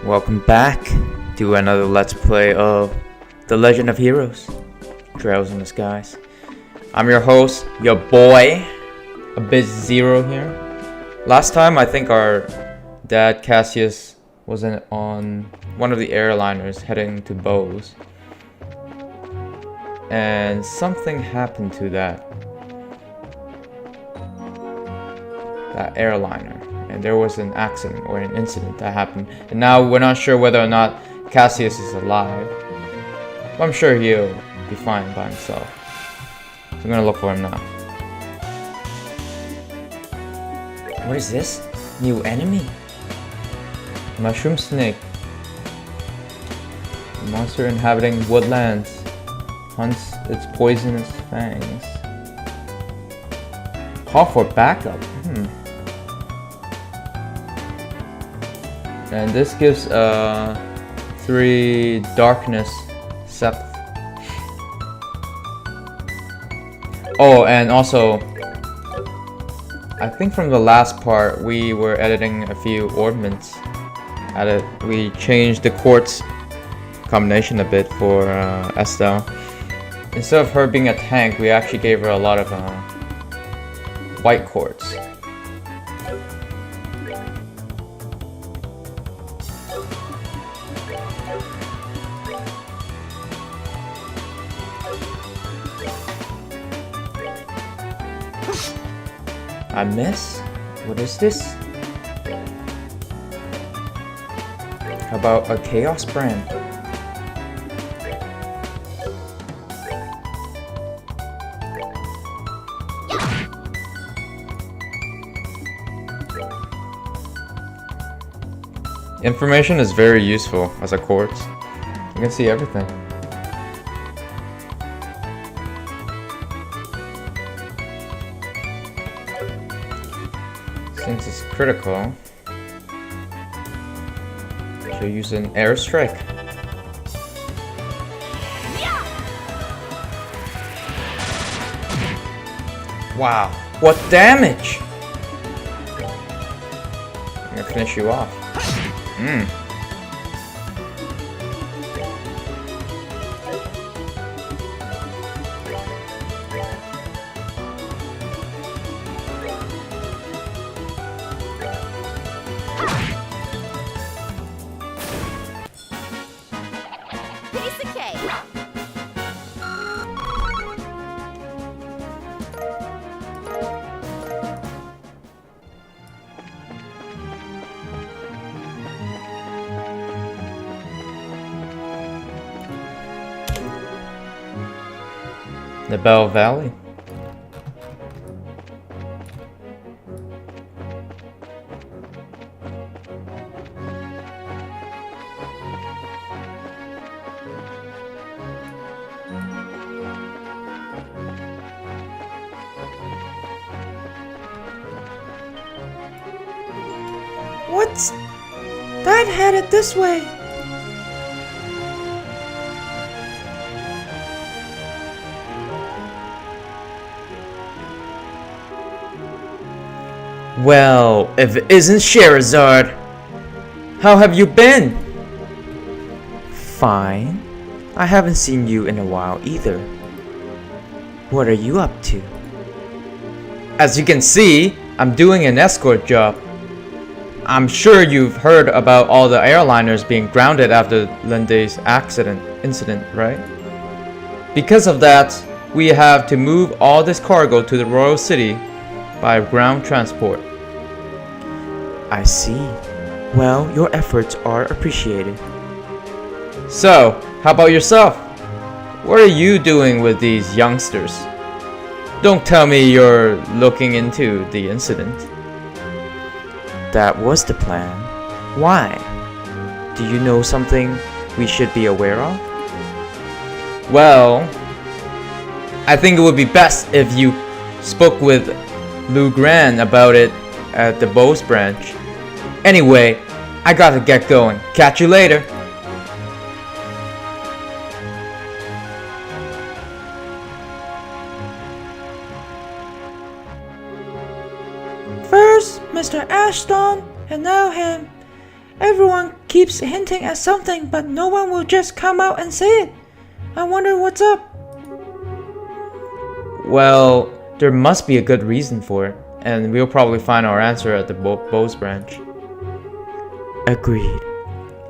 Welcome back to another Let's Play of The Legend of Heroes, Trails in the Skies. I'm your host, your boy, Abyss Zero here. Last time I think our dad Cassius was on one of the airliners heading to Bose. And something happened to that airliner. And there was an accident or an incident that happened. And now we're not sure whether or not Cassius is alive. But I'm sure he'll be fine by himself. So I'm gonna look for him now. What is this? New enemy? Mushroom snake. A monster inhabiting woodlands. Hunts its poisonous fangs. Call for backup. And this gives 3 darkness Septh. Oh, and also I think from the last part we were editing a few ornaments. We changed the quartz combination a bit for Estelle. Instead of her being a tank, we actually gave her a lot of white quartz. I miss? What is this? How about a chaos brand? Information is very useful as a quartz. You can see everything. Since it's critical, she'll use an airstrike. Wow, what damage! I'm gonna finish you off. The Bell Valley. What's that headed this way? Well, if it isn't Sherazard, how have you been? Fine. I haven't seen you in a while either. What are you up to? As you can see, I'm doing an escort job. I'm sure you've heard about all the airliners being grounded after Linde's incident, right? Because of that, we have to move all this cargo to the Royal City by ground transport. I see. Well, your efforts are appreciated. So, how about yourself? What are you doing with these youngsters? Don't tell me you're looking into the incident. That was the plan. Why? Do you know something we should be aware of? Well, I think it would be best if you spoke with Lou Gran about it at the Bose branch. Anyway, I gotta get going. Catch you later. First Mr. Ashton, and now him. Everyone keeps hinting at something, but no one will just come out and say it. I wonder what's up. Well, there must be a good reason for it, and we'll probably find our answer at the Bose branch. Agreed.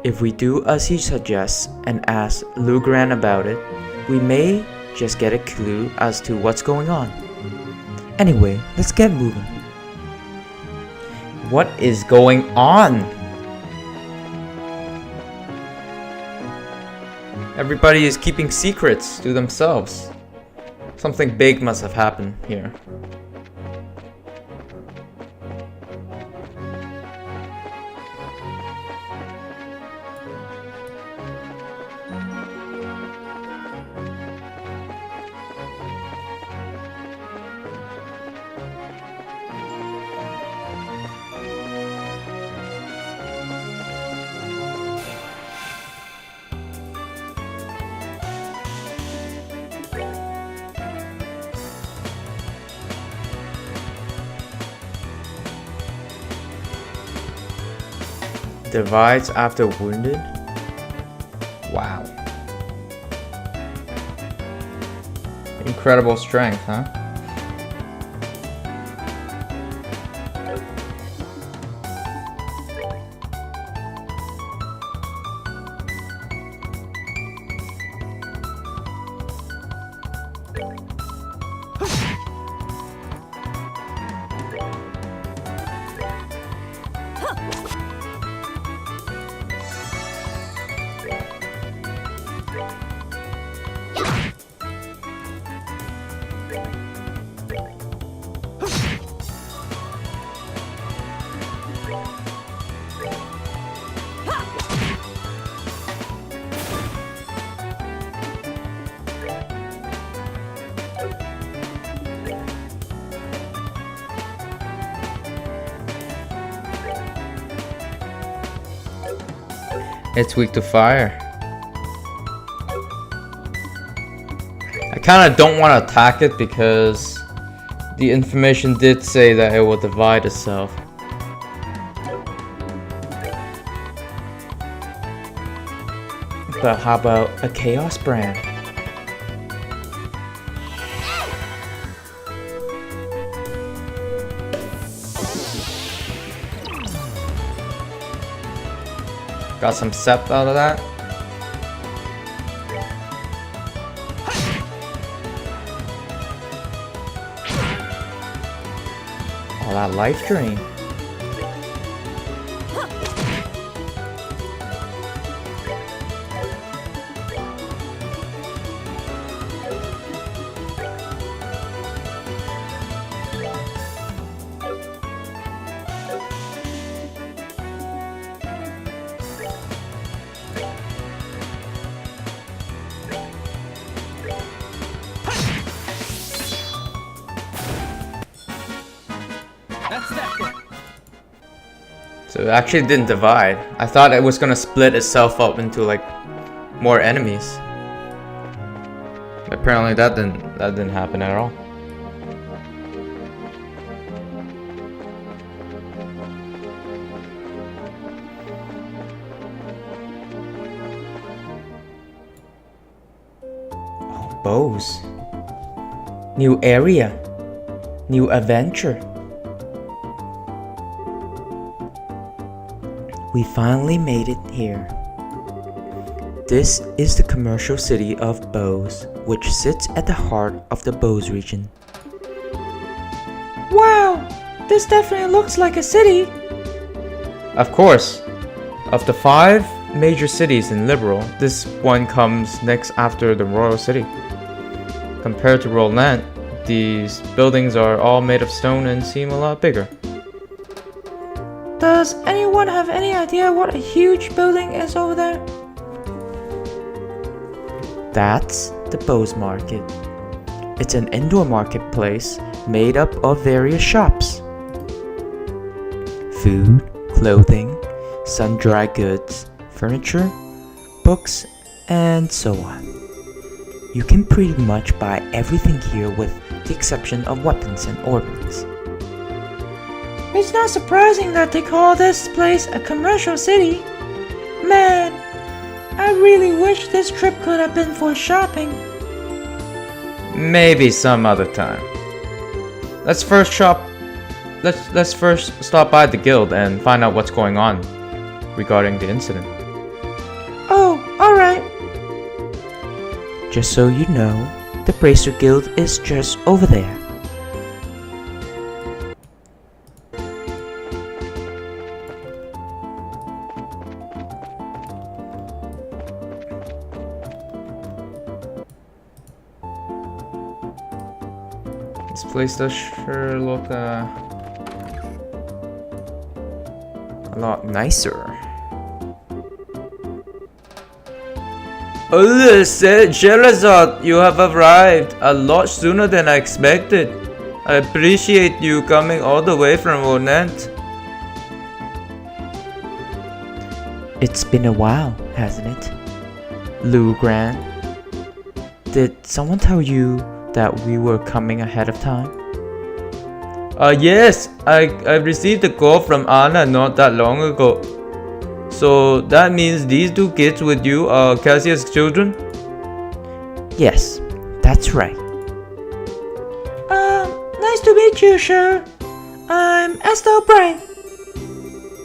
If we do as he suggests and ask Lugran about it, we may just get a clue as to what's going on. Anyway, let's get moving. What is going on? Everybody is keeping secrets to themselves. Something big must have happened here. Divides after wounded? Wow. Incredible strength, huh? It's weak to fire. I kinda don't want to attack it because the information did say that it will divide itself. But how about a Chaos brand? Got some sept out of that. All that life drain. So it actually didn't divide. I thought it was gonna split itself up into like more enemies. Apparently that didn't happen at all. Oh, Bose. New area. New adventure. We finally made it here. This is the commercial city of Bose, which sits at the heart of the Bose region. Wow, this definitely looks like a city. Of course. Of the 5 major cities in Liberal, this one comes next after the Royal City. Compared to Roland, these buildings are all made of stone and seem a lot bigger. Does anyone have any idea what a huge building is over there? That's the Bose Market. It's an indoor marketplace made up of various shops. Food, clothing, sun-dried goods, furniture, books, and so on. You can pretty much buy everything here with the exception of weapons and ornaments. It's not surprising that they call this place a commercial city. Man, I really wish this trip could have been for shopping. Maybe some other time. Let's first stop by the guild and find out what's going on regarding the incident. Oh, alright. Just so you know, the Bracer Guild is just over there. This place does sure look a lot nicer. Oh, Sherazad, you have arrived a lot sooner than I expected. I appreciate you coming all the way from Ornent. It's been a while, hasn't it? Lugran, did someone tell you that we were coming ahead of time? Yes, I received a call from Anna not that long ago. So that means these two kids with you are Cassia's children? Yes, that's right. Nice to meet you, sir. I'm Estelle Bright.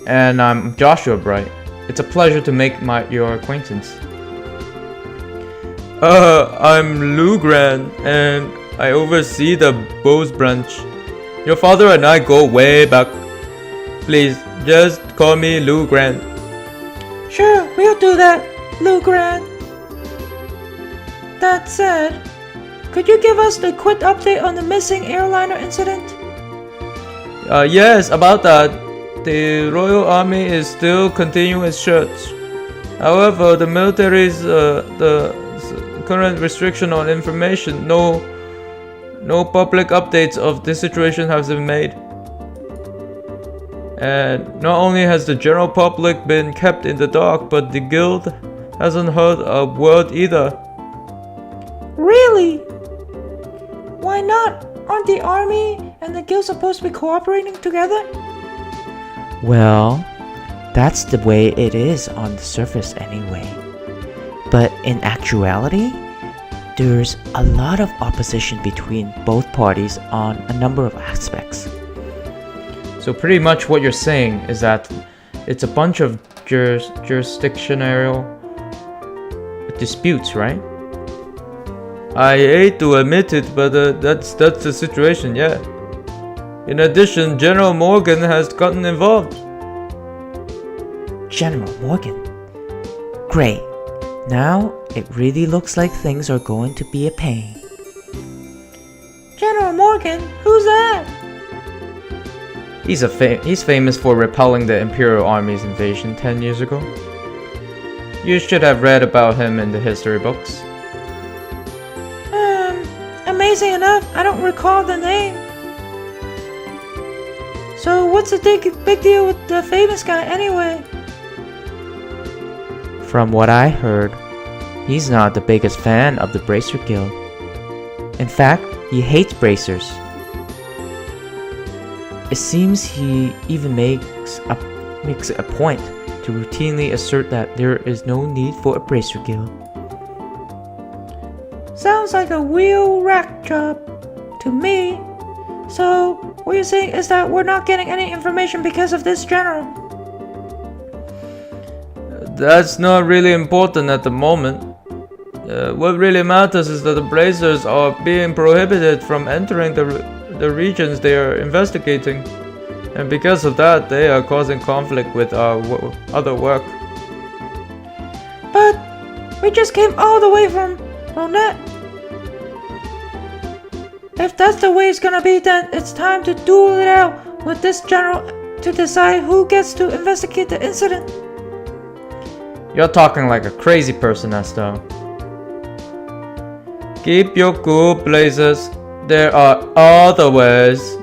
And I'm Joshua Bright. It's a pleasure to make your acquaintance. I'm Lugran, and I oversee the Bose branch. Your father and I go way back. Please, just call me Lugran. Sure, we'll do that, Lugran. That said, could you give us the quick update on the missing airliner incident? Yes, about that. The Royal Army is still continuing its search. However, the military's current restriction on information, no public updates of this situation have been made. And not only has the general public been kept in the dark, but the guild hasn't heard a word either. Really? Why not? Aren't the army and the guild supposed to be cooperating together? Well, that's the way it is on the surface anyway. But in actuality, there's a lot of opposition between both parties on a number of aspects. So pretty much what you're saying is that it's a bunch of jurisdictional disputes, right? I hate to admit it, but that's the situation, yeah. In addition, General Morgan has gotten involved. General Morgan? Great. Now it really looks like things are going to be a pain. General Morgan? Who's that? He's famous for repelling the Imperial Army's invasion 10 years ago. You should have read about him in the history books. Amazing enough, I don't recall the name. So what's the big deal with the famous guy anyway? From what I heard, he's not the biggest fan of the Bracer Guild. In fact, he hates bracers. It seems he even makes a point to routinely assert that there is no need for a Bracer Guild. Sounds like a real rack job to me. So, what you're saying is that we're not getting any information because of this general? That's not really important at the moment. What really matters is that the Bracers are being prohibited from entering the regions they are investigating. And because of that, they are causing conflict with our other work. But we just came all the way from Ronette. If that's the way it's gonna be, then it's time to duel it out with this general to decide who gets to investigate the incident. You're talking like a crazy person, Estelle. Keep your cool, Blazers. There are other ways,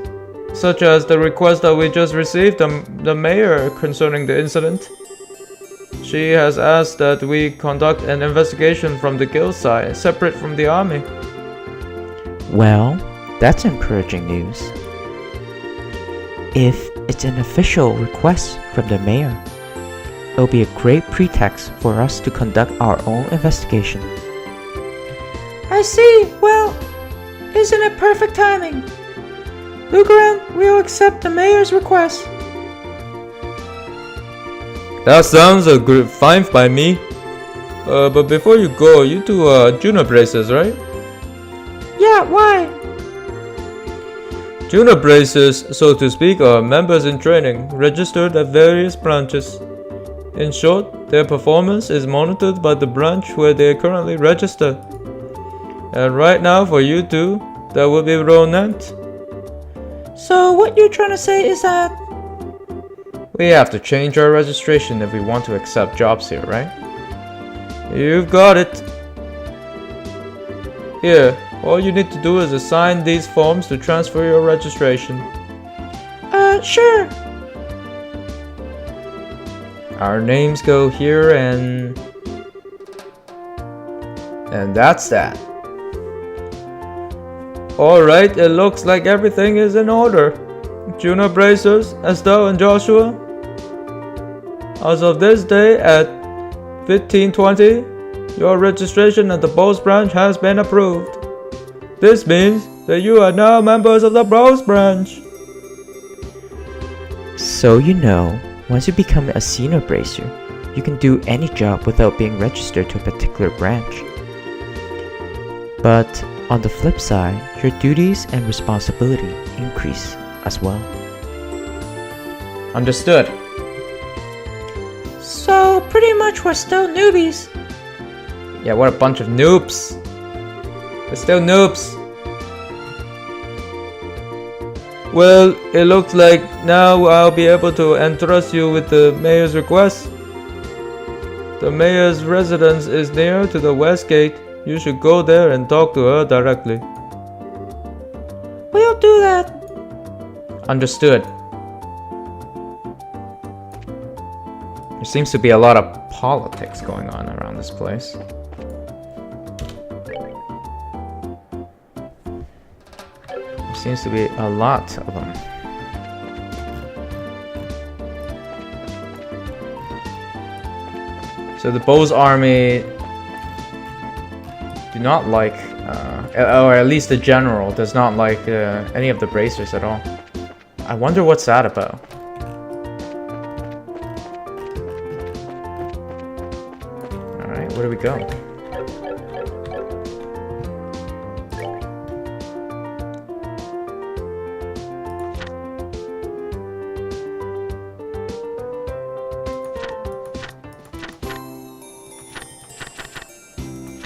such as the request that we just received the mayor concerning the incident. She has asked that we conduct an investigation from the guild side, separate from the army. Well, that's encouraging news. If It's an official request from the mayor. It'll be a great pretext for us to conduct our own investigation. I see. Well, isn't it perfect timing? Lucaran, we'll accept the mayor's request. That sounds fine by me. But before you go, you do Juno braces, right? Yeah, why? Juno braces, so to speak, are members in training, registered at various branches. In short, their performance is monitored by the branch where they are currently registered. And right now, for you two, that will be Ronant. So what you're trying to say is that... We have to change our registration if we want to accept jobs here, right? You've got it. Here, all you need to do is assign these forms to transfer your registration. Sure. Our names go here and that's that. Alright, it looks like everything is in order. Juno Bracers, Estelle and Joshua. As of this day at 15:20, your registration at the Bose branch has been approved. This means that you are now members of the Bose branch. So you know, once you become a senior bracer, you can do any job without being registered to a particular branch. But on the flip side, your duties and responsibility increase as well. Understood. So pretty much we're still newbies. Yeah, what a bunch of noobs. We're still noobs. Well, it looks like now I'll be able to entrust you with the mayor's request. The mayor's residence is near to the west gate. You should go there and talk to her directly. We'll do that. Understood. There seems to be a lot of politics going on around this place. There seems to be a lot of them. So the Bose army do not like, or at least the general does not like any of the bracers at all. I wonder what's that about. Alright, where do we go?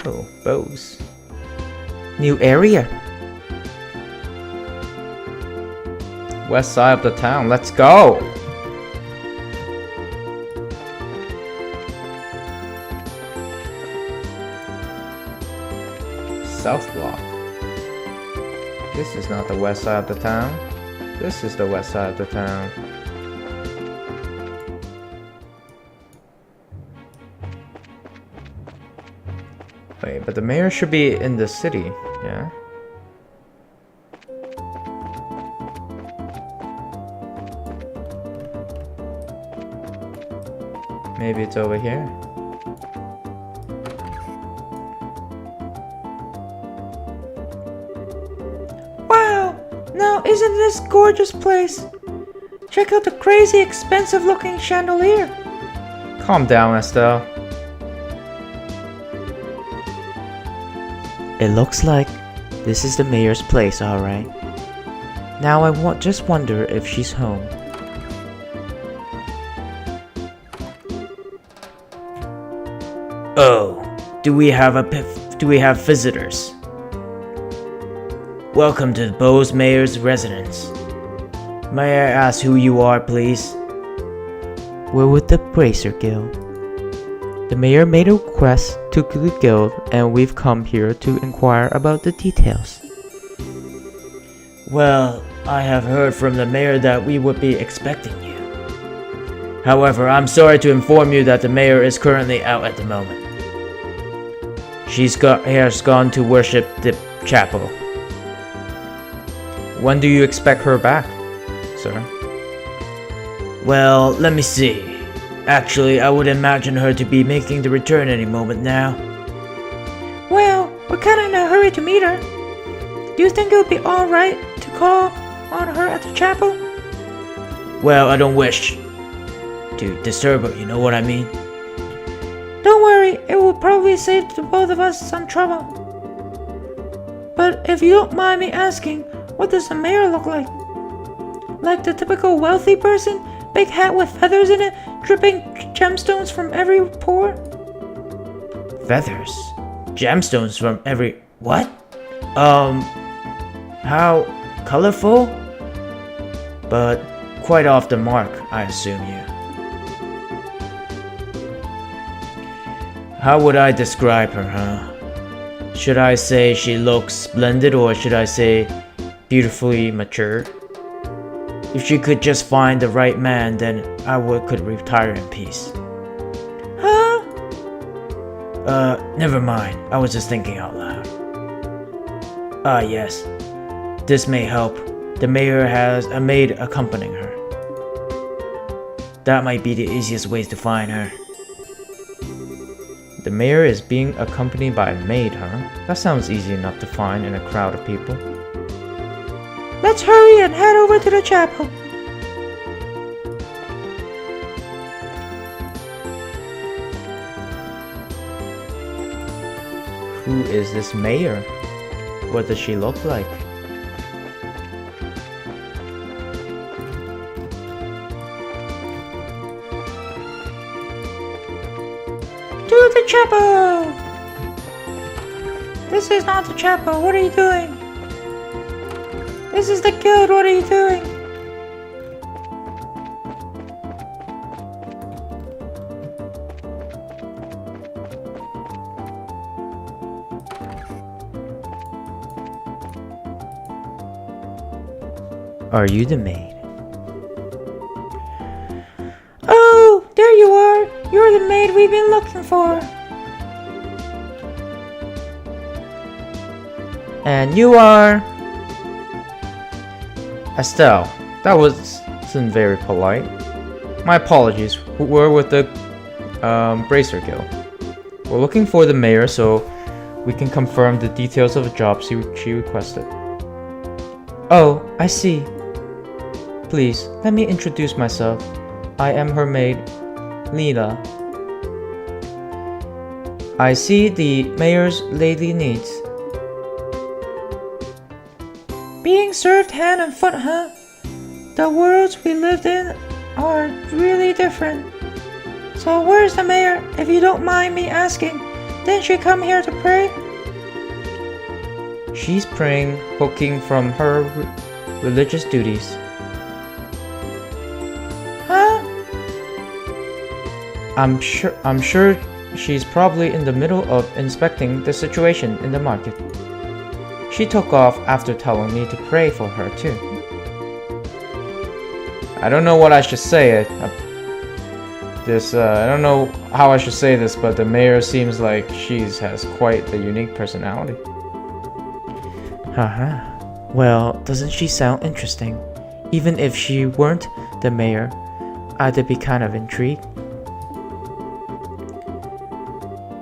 Oh, Bose. New area. West side of the town, let's go! South block. This is not the west side of the town. This is the west side of the town. Wait, but the mayor should be in the city, yeah? Maybe it's over here. Wow! Now isn't this gorgeous place? Check out the crazy expensive looking chandelier. Calm down, Estelle. It looks like this is the mayor's place, alright. Now I just wonder if she's home. Oh, do we have visitors? Welcome to the Bose Mayor's residence. May I ask who you are, please? We're with the Bracer Guild. The mayor made a request to the guild and we've come here to inquire about the details. Well, I have heard from the mayor that we would be expecting you. However, I'm sorry to inform you that the mayor is currently out at the moment. Has gone to worship the chapel. When do you expect her back, sir? Well, let me see. Actually, I would imagine her to be making the return any moment now. Well, we're kinda in a hurry to meet her. Do you think it would be alright to call on her at the chapel? Well, I don't wish to disturb her, you know what I mean? Don't worry, it will probably save the both of us some trouble. But if you don't mind me asking, what does the mayor look like? Like the typical wealthy person? Big hat with feathers in it, dripping gemstones from every pore? Feathers? Gemstones from every... what? How colorful? But quite off the mark, I assume you. How would I describe her, huh? Should I say she looks splendid or should I say beautifully mature? If she could just find the right man, then could retire in peace. Huh? Never mind. I was just thinking out loud. Ah, yes. This may help. The mayor has a maid accompanying her. That might be the easiest ways to find her. The mayor is being accompanied by a maid, huh? That sounds easy enough to find in a crowd of people. Let's hurry and head over to the chapel. Who is this mayor? What does she look like? To the chapel! This is not the chapel, what are you doing? This is the guild, what are you doing? Are you the maid? Oh, there you are! You're the maid we've been looking for. And you are... Estelle. That wasn't very polite. My apologies. We're with the Bracer Guild. We're looking for the mayor so we can confirm the details of the job she requested. Oh, I see. Please, let me introduce myself. I am her maid, Lila. I see the mayor's lady needs. Being served hand and foot, huh? The worlds we lived in are really different. So where's the mayor, if you don't mind me asking? Didn't she come here to pray? She's praying, hooking from her religious duties. Huh? I'm sure she's probably in the middle of inspecting the situation in the market. She took off after telling me to pray for her too. I don't know what I should say. I don't know how I should say this, but the mayor seems like she has quite a unique personality. Haha. Well, doesn't she sound interesting? Even if she weren't the mayor, I'd be kind of intrigued.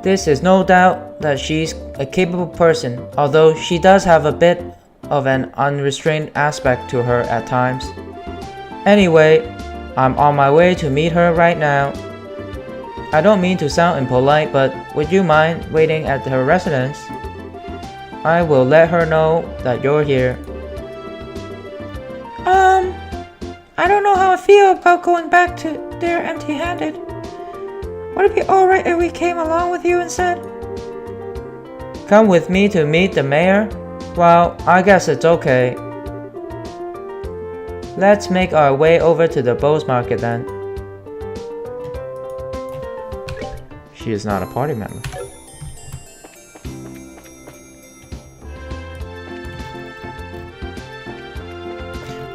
This is no doubt that she's a capable person, although she does have a bit of an unrestrained aspect to her at times. Anyway, I'm on my way to meet her right now. I don't mean to sound impolite, but would you mind waiting at her residence? I will let her know that you're here. I don't know how I feel about going back to there empty-handed. Would it be alright if we came along with you instead? Come with me to meet the mayor? Well, I guess it's okay. Let's make our way over to the Bose market then. She is not a party member.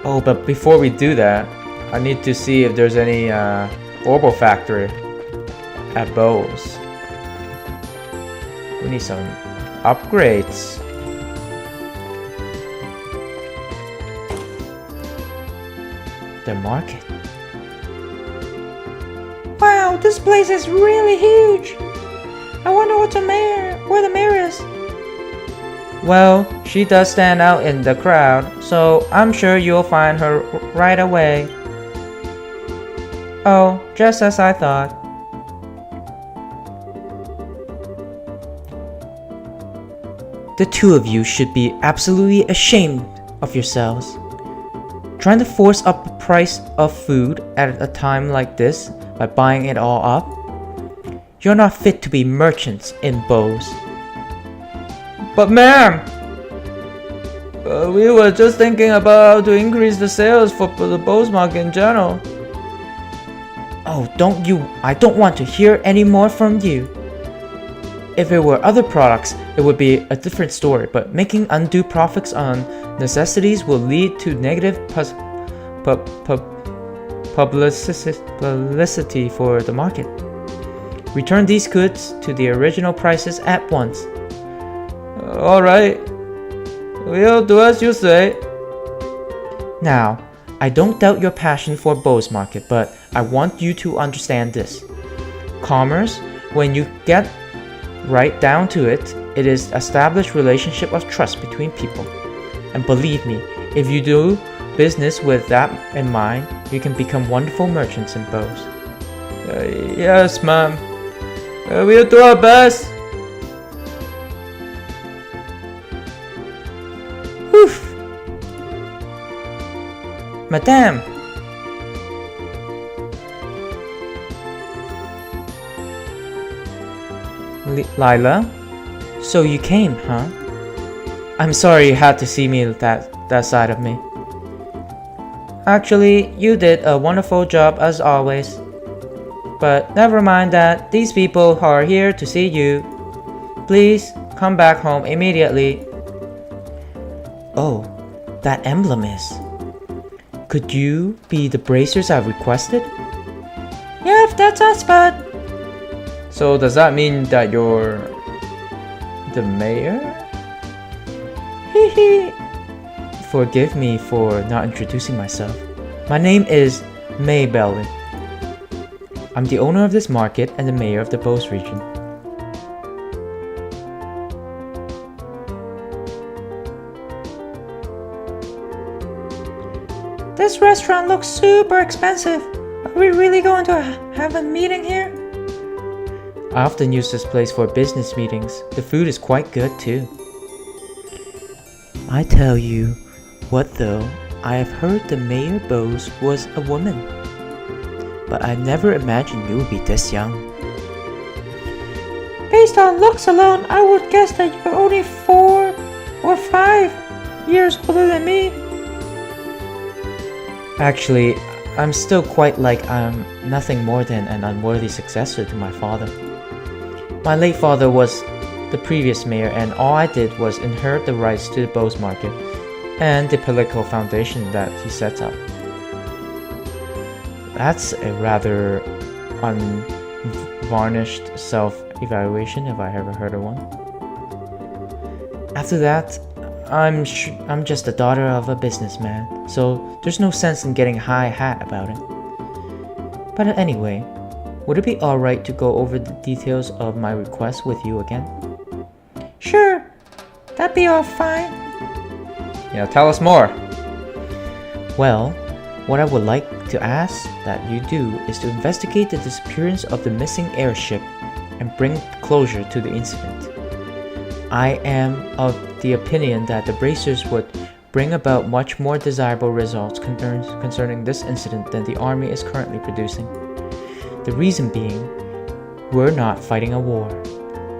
Oh, but before we do that, I need to see if there's any Orbo factory at Bose. We need some upgrades. The market. Wow, this place is really huge. I wonder where the mayor is. Well, she does stand out in the crowd, so I'm sure you'll find her right away. Oh, just as I thought. The two of you should be absolutely ashamed of yourselves. Trying to force up the price of food at a time like this by buying it all up? You're not fit to be merchants in Bose. But ma'am, we were just thinking about how to increase the sales for the Bose market in general. Oh, I don't want to hear any more from you. If it were other products, it would be a different story, but making undue profits on necessities will lead to negative publicity for the market. Return these goods to the original prices at once. Alright, we'll do as you say. Now, I don't doubt your passion for Bose market, but I want you to understand this. Commerce, when you get right down to it, it is established relationship of trust between people. And believe me, if you do business with that in mind, you can become wonderful merchants in Bose. Yes, ma'am. We'll do our best. Whew. Madame! Lila? So you came, huh? I'm sorry you had to see me that side of me. Actually, you did a wonderful job as always. But never mind that, these people are here to see you. Please, come back home immediately. Oh, that emblem is. Could you be the bracers I've requested? Yep, that's us, bud. So does that mean that you're the mayor? Hee. Forgive me for not introducing myself. My name is Maybelline. I'm the owner of this market and the mayor of the Bose region. This restaurant looks super expensive. Are we really going to have a meeting here? I often use this place for business meetings. The food is quite good too. I tell you what though, I have heard the Mayor Bose was a woman. But I never imagined you would be this young. Based on looks alone, I would guess that you're only 4 or 5 years older than me. Actually, I'm still quite like I'm nothing more than an unworthy successor to my father. My late father was the previous mayor, and all I did was inherit the rights to the Bose market and the political foundation that he sets up. That's a rather unvarnished self-evaluation if I ever heard of one. After that, I'm just the daughter of a businessman, so there's no sense in getting high hat about it. But anyway, would it be alright to go over the details of my request with you again? Sure, that'd be all fine. Yeah, tell us more. Well, what I would like to ask that you do is to investigate the disappearance of the missing airship and bring closure to the incident. I am of the opinion that the bracers would bring about much more desirable results concerning this incident than the army is currently producing. The reason being, we're not fighting a war.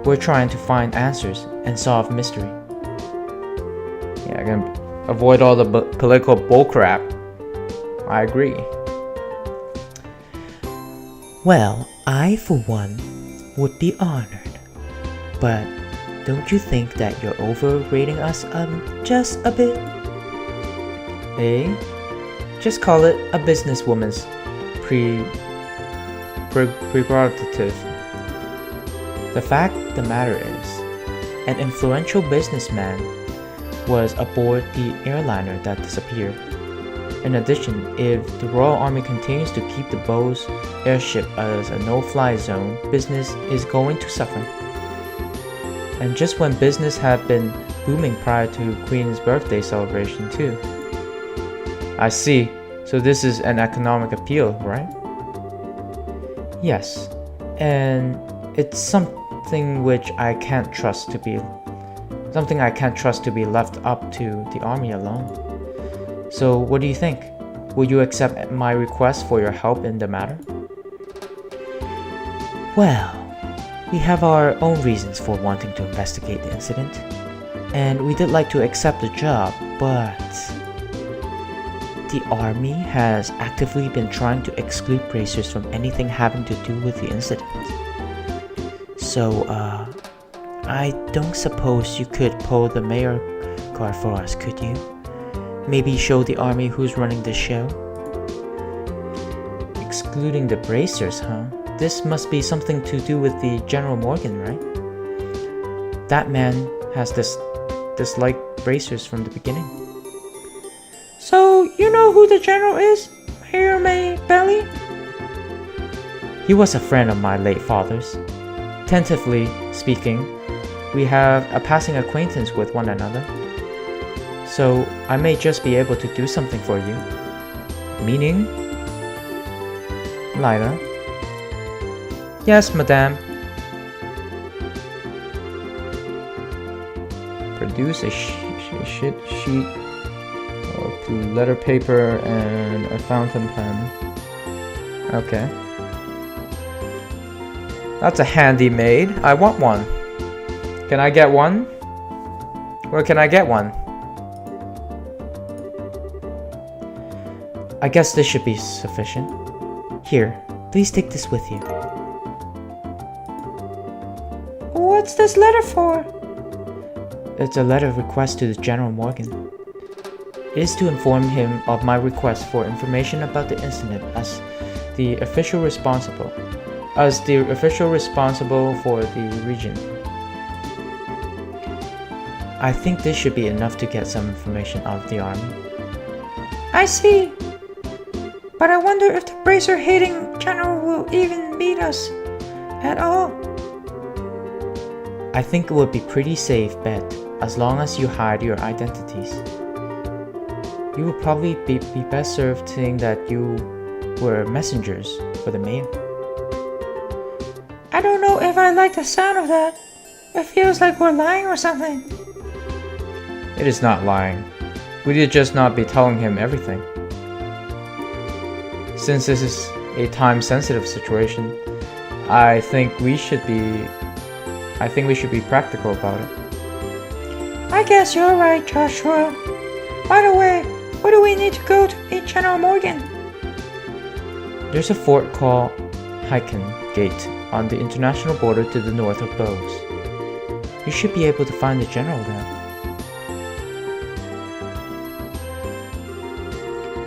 We're trying to find answers and solve mystery. Yeah, I can avoid all the political bullcrap. I agree. Well, I for one would be honored. But don't you think that you're overrating us just a bit? Eh? Just call it a businesswoman's prerogative. The fact of the matter is, an influential businessman was aboard the airliner that disappeared. In addition, if the Royal Army continues to keep the Bose airship as a no-fly zone, business is going to suffer. And just when business had been booming prior to Queen's birthday celebration too. I see. So this is an economic appeal, right? Yes. And it's something which I can't trust to be left up to the army alone. So what do you think? Will you accept my request for your help in the matter? Well, we have our own reasons for wanting to investigate the incident, and we did like to accept the job, but the army has actively been trying to exclude bracers from anything having to do with the incident. So, I don't suppose you could pull the mayor card for us, could you? Maybe show the army who's running the show? Excluding the bracers, huh? This must be something to do with the General Morgan, right? That man has disliked bracers from the beginning. So, you know who the general is? Mayor May Belly? He was a friend of my late father's. Tentatively speaking, we have a passing acquaintance with one another. So, I may just be able to do something for you. Meaning? Lila? Yes, madame. Produce a sheet of letter paper and a fountain pen. Okay. That's a handy maid. I want one. Can I get one? Where can I get one? I guess this should be sufficient. Here, please take this with you. What's this letter for? It's a letter of request to the General Morgan. It is to inform him of my request for information about the incident as the official responsible for the region. I think this should be enough to get some information out of the army. I see. But I wonder if the bracer-hating general will even meet us at all. I think it would be pretty safe bet as long as you hide your identities. You would probably be best served saying that you were messengers for the mayor. I don't know if I like the sound of that. It feels like we're lying or something. It is not lying. We did just not be telling him everything. Since this is a time-sensitive situation, I think we should be practical about it. I guess you're right, Joshua. By the way, where do we need to go to meet General Morgan? There's a fort called Hyken Gate on the international border to the north of Bose. You should be able to find the general there.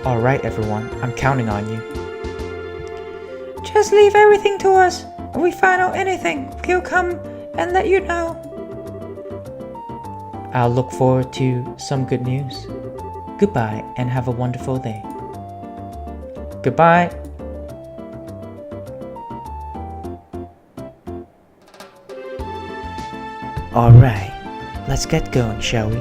Alright everyone, I'm counting on you. Just leave everything to us. If we find out anything, we'll come and let you know. I'll look forward to some good news. Goodbye and have a wonderful day. Goodbye. Alright, let's get going, shall we?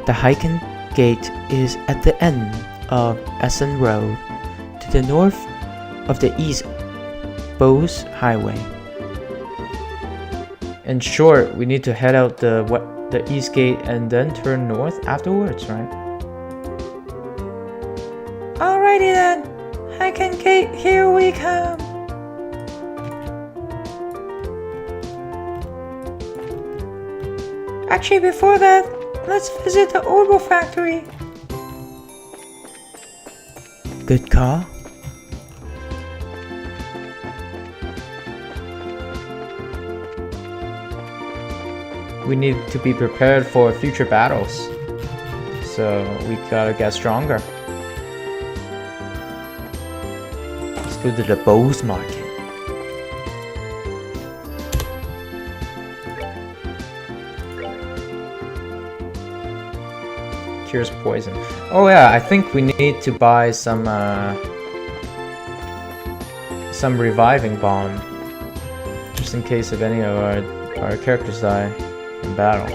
The Hyken Gate is at the end of Essen Road, to the north of the East Bose Highway. In short, we need to head out the east gate and then turn north afterwards, right? Alrighty then. Hyken Gate, here we come. Actually, before that, let's visit the Orbital Factory. Good call. We need to be prepared for future battles. So we gotta get stronger. Let's go to the Bose Market. Cures poison. Oh yeah, I think we need to buy some reviving bomb. Just in case if any of our characters die in battle.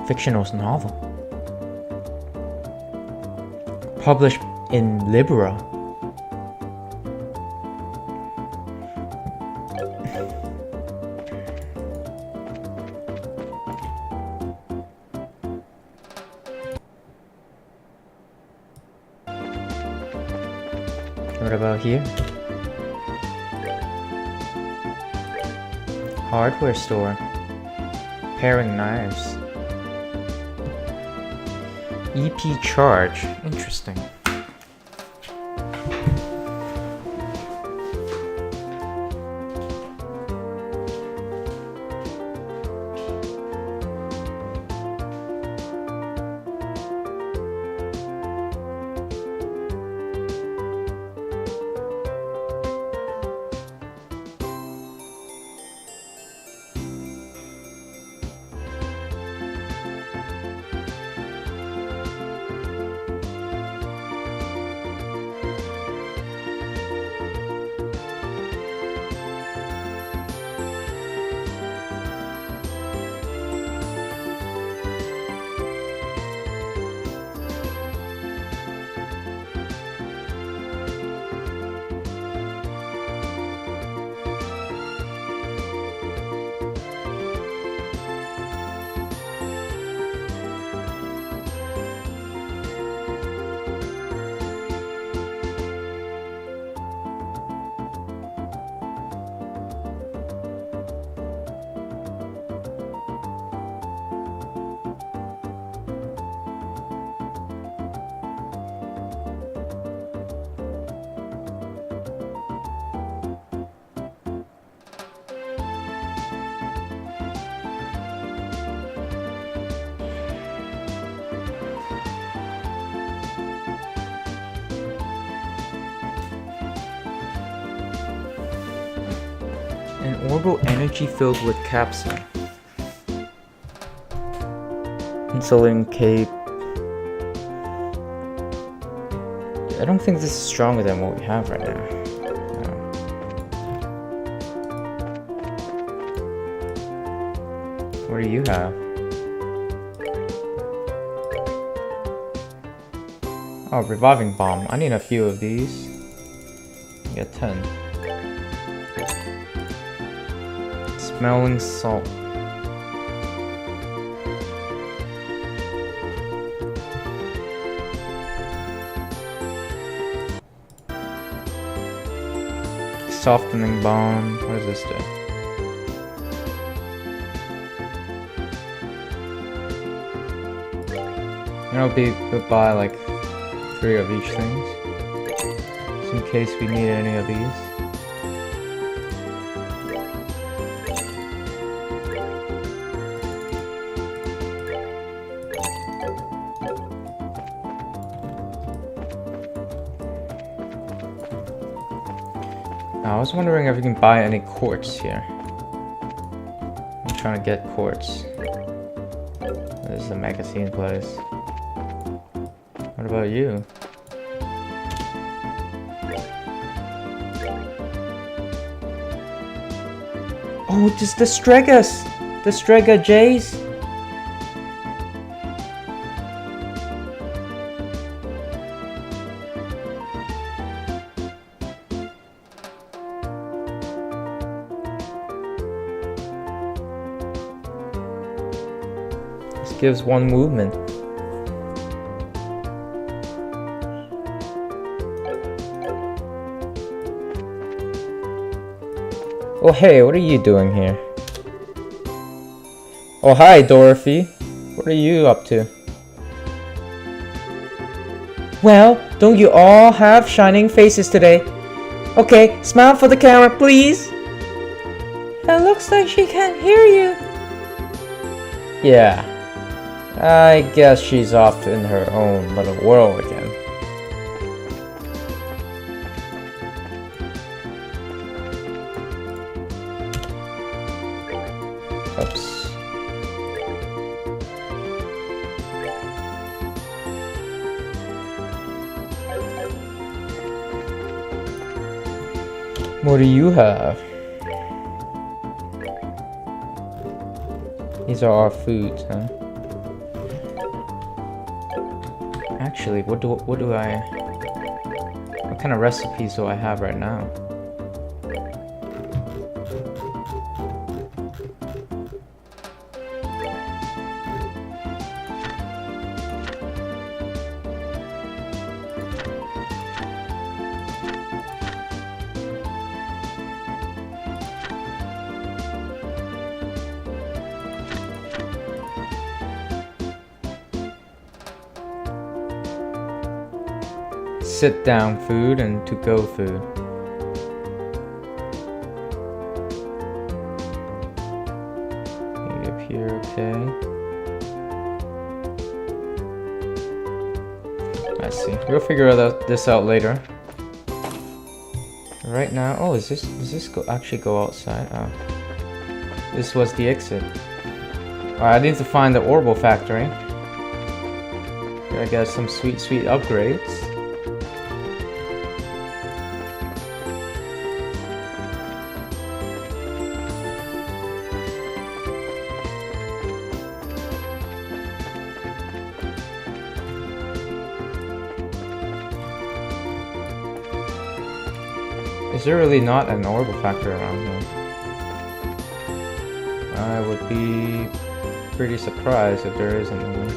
Fictional novel. Published in Libra. What about here? Hardware store. Paring knives. EP charge. Interesting. An orbital energy filled with capsule. Insulin cape. I don't think this is stronger than what we have right now. No. What do you have? Oh, reviving bomb. I need a few of these. Get 10. Smelling salt. Softening bomb. What does this do? We'll buy like 3 of each things. Just in case we need any of these. I was wondering if we can buy any quartz here. I'm trying to get quartz. This is a magazine place. What about you? Oh, just the Stregas! The Strega Jays! Gives 1 movement. Oh hey, what are you doing here? Oh hi, Dorothy. What are you up to? Well, don't you all have shining faces today? Okay, smile for the camera, please. It looks like she can't hear you. Yeah. I guess she's off in her own little world again. Oops. What do you have? These are our foods, huh? Actually, what kind of recipes do I have right now? Sit down food and to go food. Maybe up here, okay. I see. We'll figure this out later. Right now, oh, does this actually go outside? Oh, this was the exit. Alright, I need to find the Orbital factory. I got some sweet upgrades. Is there really not an Orbital factory around here? I would be pretty surprised if there isn't one.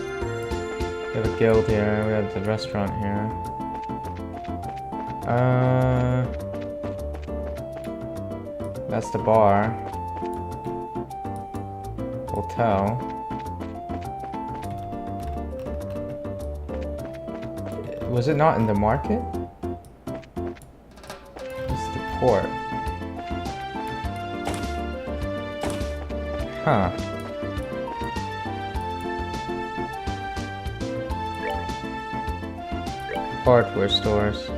We have a guild here, we have the restaurant here. That's the bar. Hotel. Was it not in the market? Port. Huh. Hardware stores.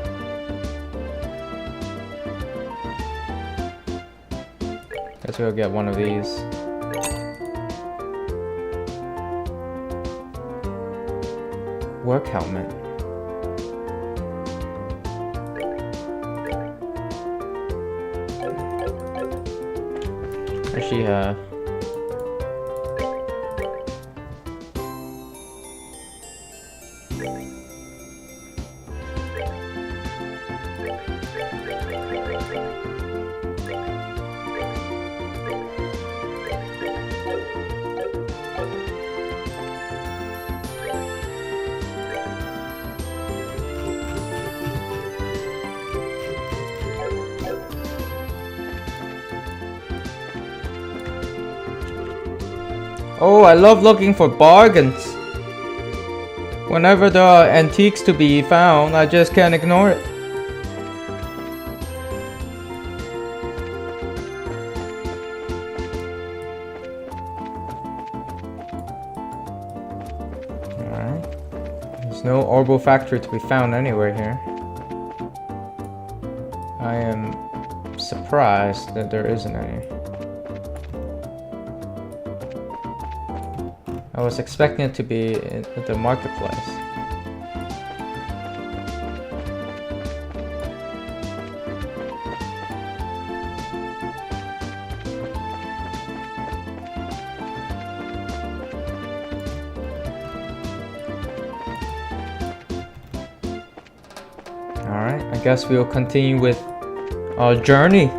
Guess we'll get one of these. Work helmet. What does she have? Oh, I love looking for bargains. Whenever there are antiques to be found, I just can't ignore it. Alright. There's no Orbital factory to be found anywhere here. I am surprised that there isn't any. I was expecting it to be at the marketplace. Alright, I guess we'll continue with our journey.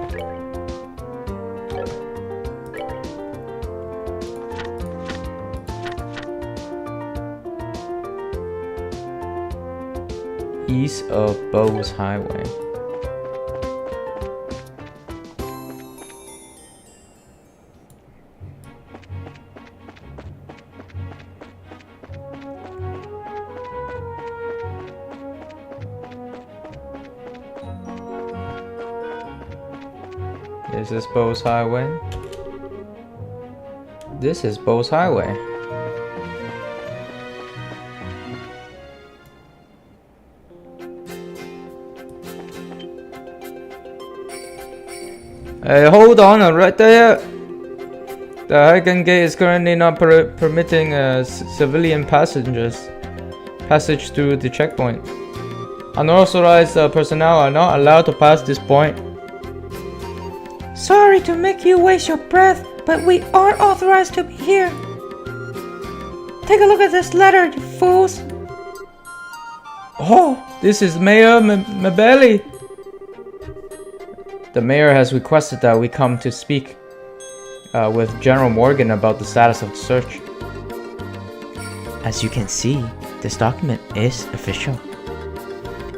East of Bose Highway. Is this Bose Highway? This is Bose Highway. Hey, hold on, right there. The Hagen Gate is currently not permitting civilian passage through the checkpoint. Unauthorized personnel are not allowed to pass this point. Sorry to make you waste your breath, but we are authorized to be here. Take a look at this letter, you fools. Oh, this is Mayor Mabelli. The mayor has requested that we come to speak with General Morgan about the status of the search. As you can see, this document is official.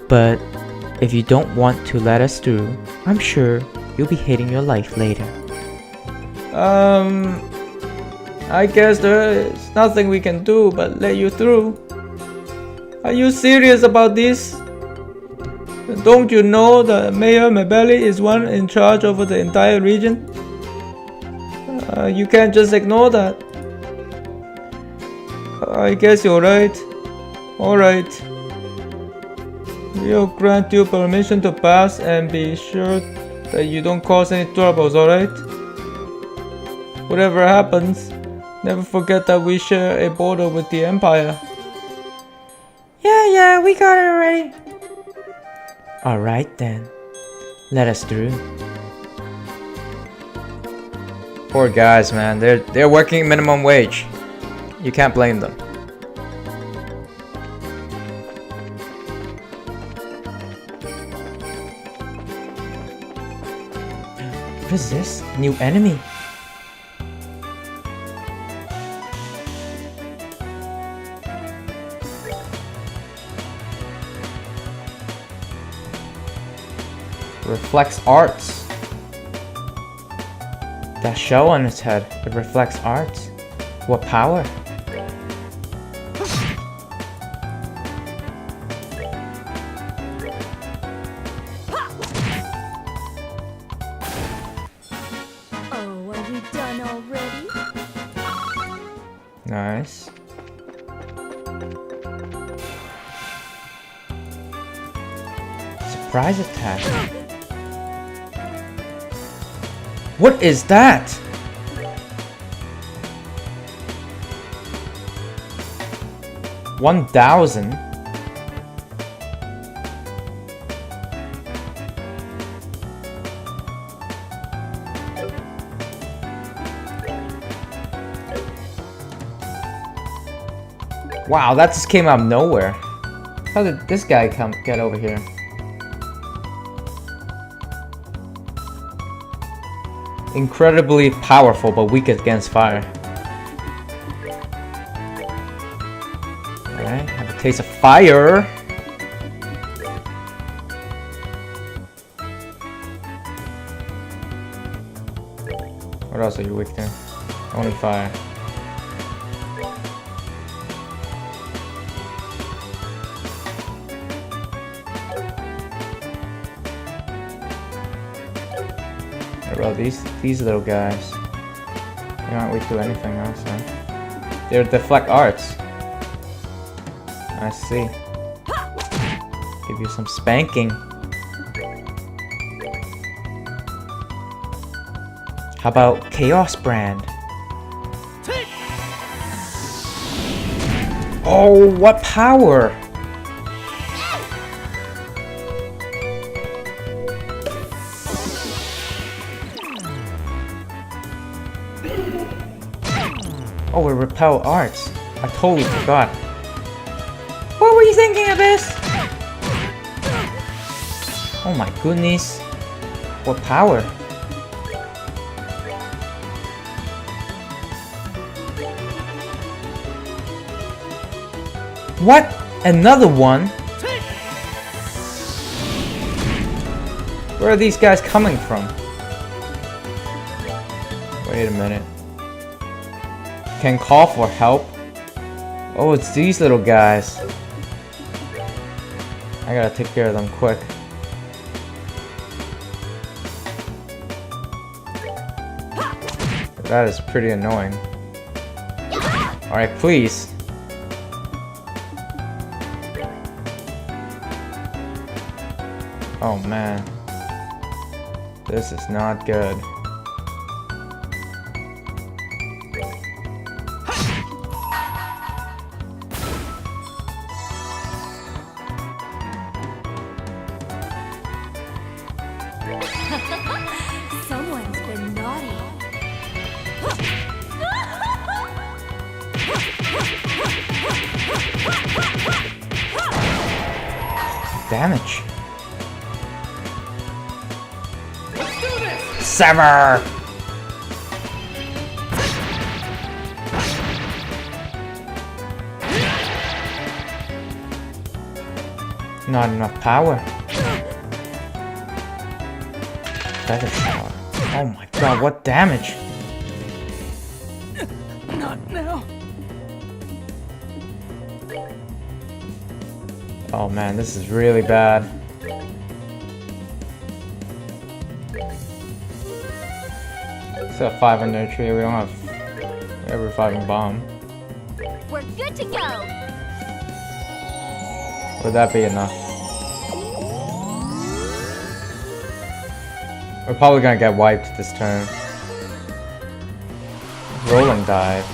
But if you don't want to let us through, I'm sure you'll be hating your life later. I guess there's nothing we can do but let you through. Are you serious about this? Don't you know that Mayor Mabelli is one in charge over the entire region? You can't just ignore that. I guess you're right. Alright. We'll grant you permission to pass and be sure that you don't cause any troubles, alright? Whatever happens, never forget that we share a border with the Empire. Yeah, we got it already. Alright then, let us through. Poor guys, man. They're working minimum wage. You can't blame them. What is this? New enemy? Reflects arts. That shell on its head, it reflects arts. What power? Oh, are you done already? Nice. Surprise attack. What is that? $1,000? Wow, that just came out of nowhere. How did this guy get over here? Incredibly powerful, but weak against fire. Alright, have a taste of fire. What else are you weak to? Only fire. Well, these little guys, they aren't weak to anything else, huh? They're deflect arts. I see. Give you some spanking. How about Chaos Brand? Oh, what power! Oh, it repel arts. I totally forgot. What were you thinking, Abyss? Oh my goodness. What power? What? Another one? Where are these guys coming from? Wait a minute. Can call for help? Oh, it's these little guys. I gotta take care of them quick. That is pretty annoying. Alright, please. Oh man. This is not good. Someone's damage. Sever! Not enough power. Feather shower. Oh my god, what damage? Not now. Oh man, this is really bad. Still 5 under a tree, we don't have a reviving bomb. We're good to go. Would that be enough? We're probably gonna get wiped this turn. Rolling dive.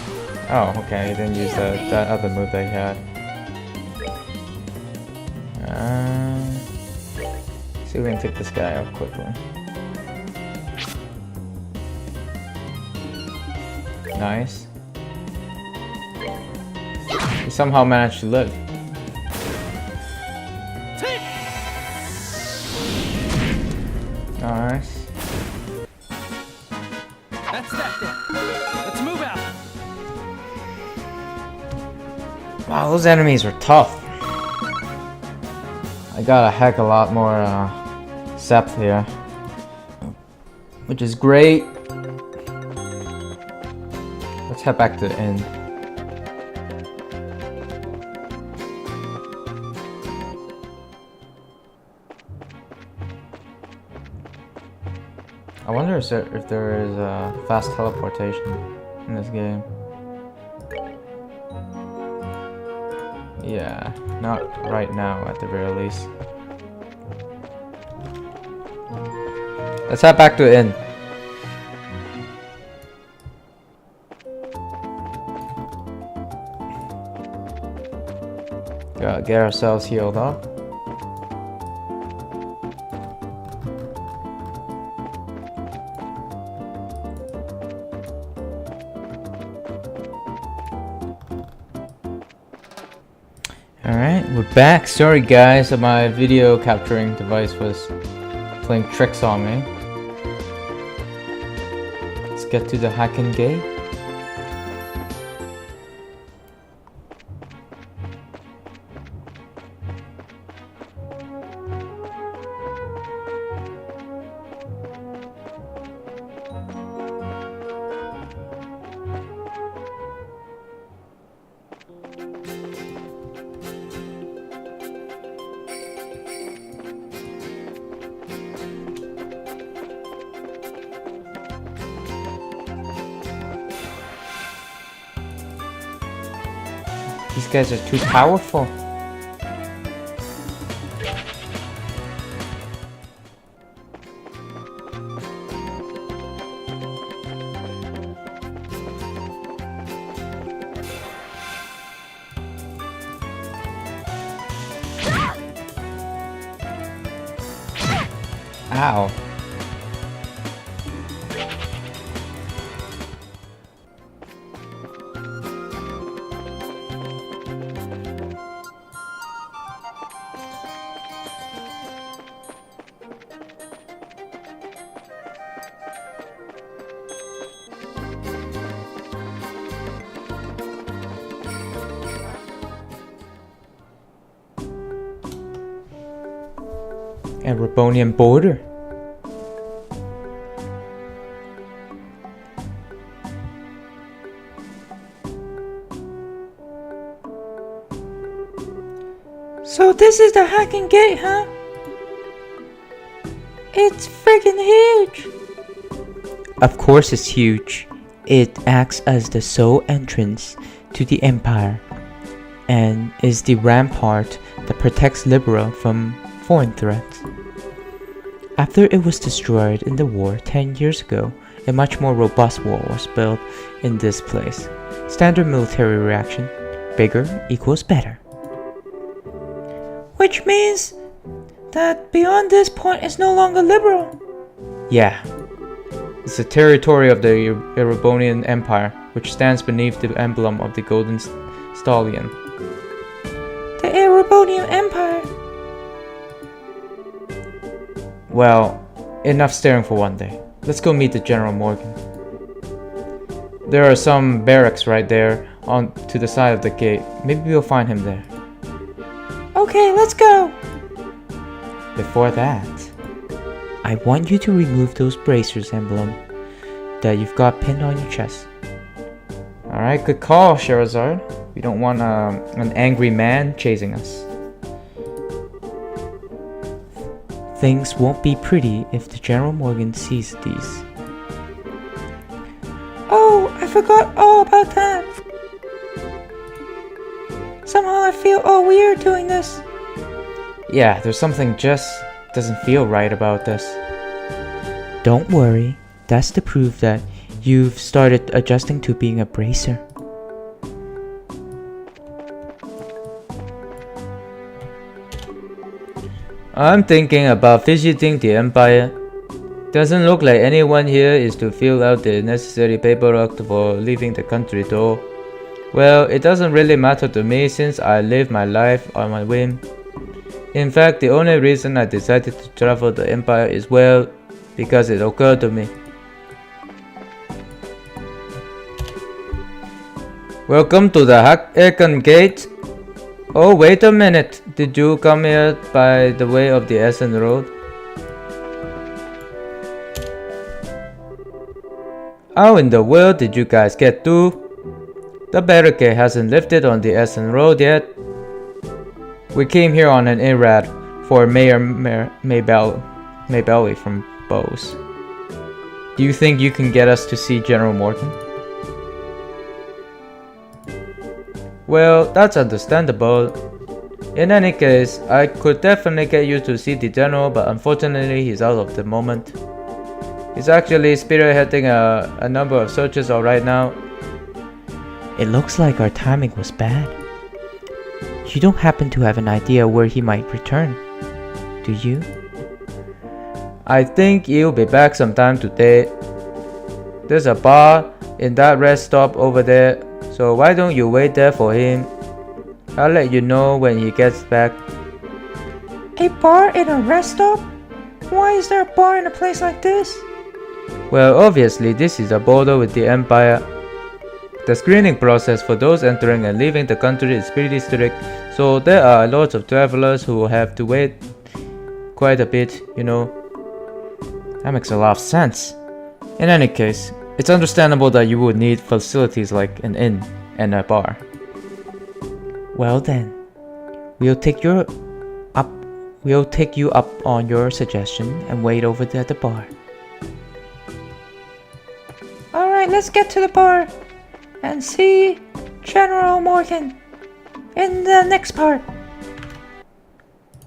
Oh, okay, he didn't use that other move that he had. See if we can take this guy out quickly. Nice. We somehow managed to live. Nice. That's that then. Let's move out. Wow, those enemies were tough. I got a heck of a lot more Sept here, which is great. Let's head back to the inn. I wonder if there is fast teleportation in this game. Yeah, not right now at the very least. Let's head back to the inn. Gotta get ourselves healed up. Alright, we're back. Sorry guys, my video capturing device was playing tricks on me. Let's get to the Hacking Gate. These guys are too powerful. Ow. Erebonian border. So this is the Hacking Gate, huh? It's friggin' huge! Of course it's huge. It acts as the sole entrance to the Empire and is the rampart that protects Libera from foreign threats. After it was destroyed in the war 10 years ago, a much more robust wall was built in this place. Standard military reaction: bigger equals better. Which means that beyond this point is no longer liberal. Yeah, It's the territory of the Erebonian Empire, which stands beneath the emblem of the Golden Stallion. The Erebonian Empire. Well, enough staring for one day. Let's go meet the General Morgan. There are some barracks right there on to the side of the gate. Maybe we'll find him there. Okay, let's go. Before that, I want you to remove those bracers emblem that you've got pinned on your chest. alright, good call, Sherazard. We don't want an angry man chasing us. Things won't be pretty if the General Morgan sees these. Oh, I forgot all about that. Somehow I feel all weird doing this. Yeah, there's something just doesn't feel right about this. Don't worry, that's the proof that you've started adjusting to being a bracer. I'm thinking about visiting the Empire. Doesn't look like anyone here is to fill out the necessary paperwork for leaving the country though. Well, it doesn't really matter to me since I live my life on my whim. In fact, the only reason I decided to travel the Empire is well, because it occurred to me. Welcome to the Hacken Gate. Oh, wait a minute. Did you come here by the way of the Essen Road? How in the world did you guys get to? The barricade hasn't lifted on the Essen Road yet. We came here on an IRAD for Mayor Maybelly from Bose. Do you think you can get us to see General Morgan? Well, that's understandable. In any case, I could definitely get you to see the General, but unfortunately he's out of the moment. He's actually spearheading a number of searches right now. It looks like our timing was bad. You don't happen to have an idea where he might return, do you? I think he'll be back sometime today. There's a bar in that rest stop over there, so why don't you wait there for him? I'll let you know when he gets back. A bar in a rest stop? Why is there a bar in a place like this? Well, obviously this is a border with the Empire. The screening process for those entering and leaving the country is pretty strict, so there are lots of travelers who have to wait quite a bit, you know. That makes a lot of sense. In any case, it's understandable that you would need facilities like an inn and a bar. Well then, we'll take you up on your suggestion and wait over there at the bar. Alright, let's get to the bar and see General Morgan in the next part.